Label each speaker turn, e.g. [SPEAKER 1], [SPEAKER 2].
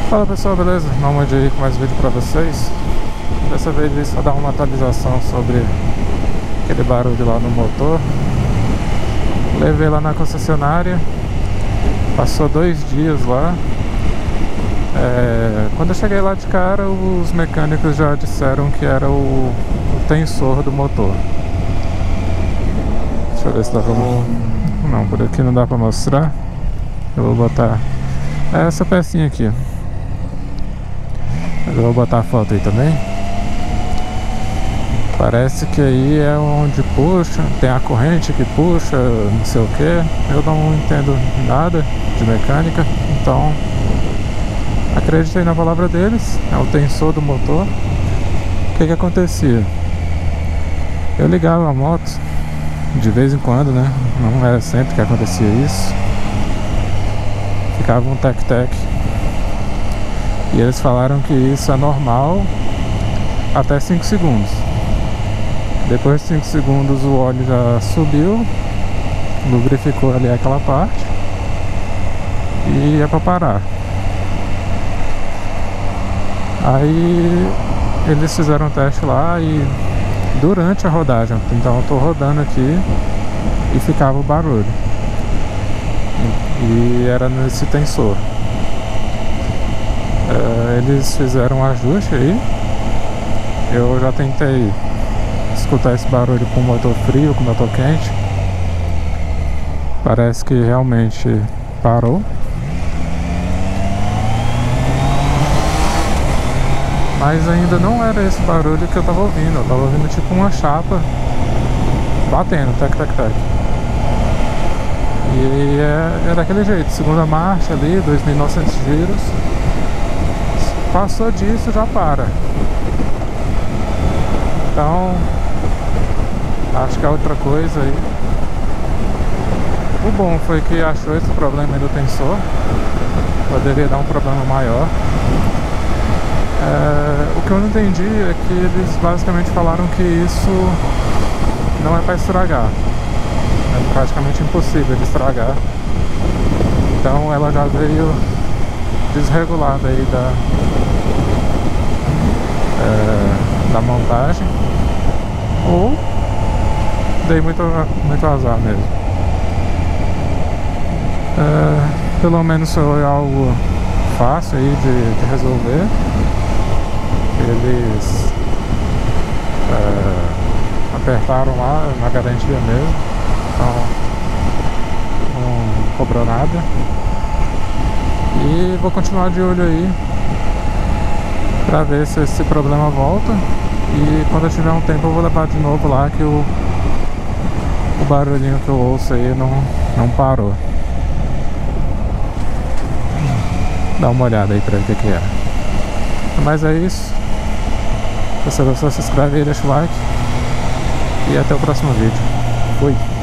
[SPEAKER 1] Fala pessoal, beleza? Vamos aí com mais vídeo pra vocês. Dessa vez só dar uma atualização sobre aquele barulho lá no motor. Levei lá na concessionária, passou 2 dias lá. Quando eu cheguei lá de cara, os mecânicos já disseram que era o tensor do motor. Deixa eu ver se dá pra... Não, por aqui não dá pra mostrar. Eu vou botar essa pecinha aqui. Eu vou botar a foto aí também. Parece que aí é onde puxa, tem a corrente que puxa, não sei o que. Eu não entendo nada de mecânica, então acreditei na palavra deles. É o tensor do motor. O que acontecia? Eu ligava a moto de vez em quando, né? Não era sempre que acontecia isso. Ficava um tec-tec. E eles falaram que isso é normal até 5 segundos. Depois de 5 segundos o óleo já subiu, lubrificou ali aquela parte e é pra parar. Aí eles fizeram um teste lá e durante a rodagem, então eu tô rodando aqui e ficava o barulho. E era nesse tensor. Eles fizeram um ajuste aí. Eu já tentei escutar esse barulho com o motor frio, com o motor quente. Parece que realmente parou. Mas ainda não era esse barulho que eu tava ouvindo. Eu tava ouvindo tipo uma chapa batendo, tec, tec, tec. E é daquele jeito, segunda marcha ali, 2.900 giros. Passou disso, já para. Então, acho que é outra coisa aí. O bom foi que achou esse problema aí do tensor. Poderia dar um problema maior. O que eu não entendi é que eles basicamente falaram que isso não é para estragar. É praticamente impossível de estragar. Então ela já veio desregulada aí da montagem. Ou dei muito azar mesmo. Pelo menos foi algo fácil aí de resolver. Eles apertaram lá na garantia mesmo, então não cobrou nada. E vou continuar de olho aí pra ver se esse problema volta. E quando eu tiver um tempo eu vou levar de novo lá, que o barulhinho que eu ouço aí não parou. Dá uma olhada aí pra ver o que é. Mas é isso. Se você gostou, se inscreve aí, deixa o like. E até o próximo vídeo. Fui!